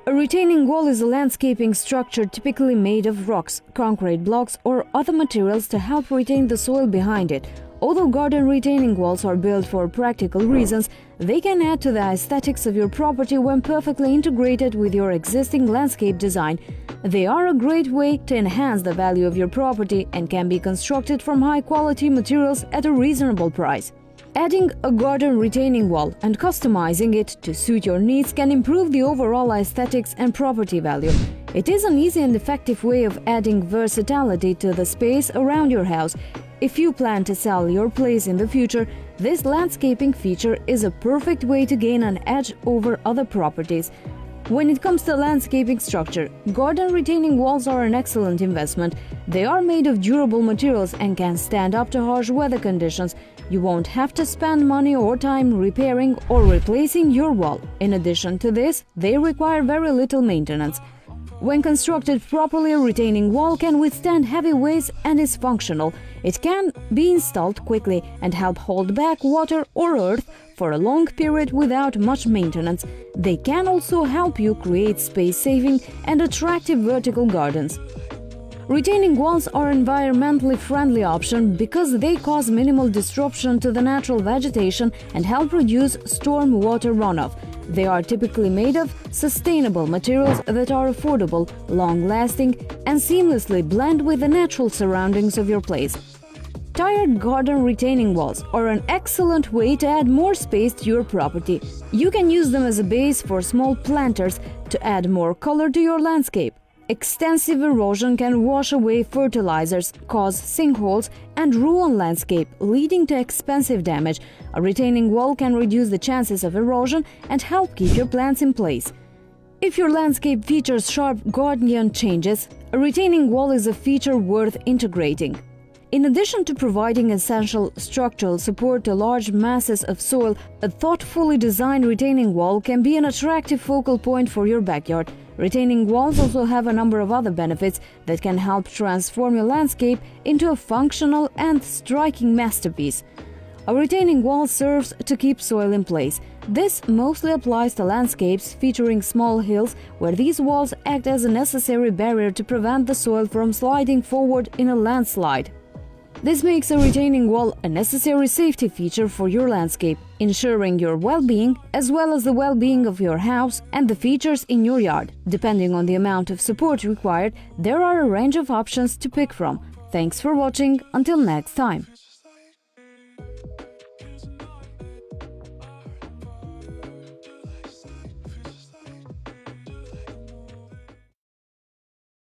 A retaining wall is a landscaping structure typically made of rocks, concrete blocks, or other materials to help retain the soil behind it. Although garden retaining walls are built for practical reasons, they can add to the aesthetics of your property when perfectly integrated with your existing landscape design. They are a great way to enhance the value of your property and can be constructed from high-quality materials at a reasonable price. Adding a garden retaining wall and customizing it to suit your needs can improve the overall aesthetics and property value. It is an easy and effective way of adding versatility to the space around your house. If you plan to sell your place in the future, this landscaping feature is a perfect way to gain an edge over other properties. When it comes to landscaping structure, garden retaining walls are an excellent investment. They are made of durable materials and can stand up to harsh weather conditions. You won't have to spend money or time repairing or replacing your wall. In addition to this, they require very little maintenance. When constructed properly, a retaining wall can withstand heavy weights and is functional. It can be installed quickly and help hold back water or earth for a long period without much maintenance. They can also help you create space-saving and attractive vertical gardens. Retaining walls are an environmentally friendly option because they cause minimal disruption to the natural vegetation and help reduce storm water runoff. They are typically made of sustainable materials that are affordable, long-lasting, and seamlessly blend with the natural surroundings of your place. Tiered garden retaining walls are an excellent way to add more space to your property. You can use them as a base for small planters to add more color to your landscape. Extensive erosion can wash away fertilizers, cause sinkholes, and ruin landscape, leading to expensive damage. A retaining wall can reduce the chances of erosion and help keep your plants in place. If your landscape features sharp Gaussian changes, a retaining wall is a feature worth integrating. In addition to providing essential structural support to large masses of soil, a thoughtfully designed retaining wall can be an attractive focal point for your backyard. Retaining walls also have a number of other benefits that can help transform your landscape into a functional and striking masterpiece. A retaining wall serves to keep soil in place. This mostly applies to landscapes featuring small hills, where these walls act as a necessary barrier to prevent the soil from sliding forward in a landslide. This makes a retaining wall a necessary safety feature for your landscape, ensuring your well-being as well as the well-being of your house and the features in your yard. Depending on the amount of support required, there are a range of options to pick from. Thanks for watching. Until next time.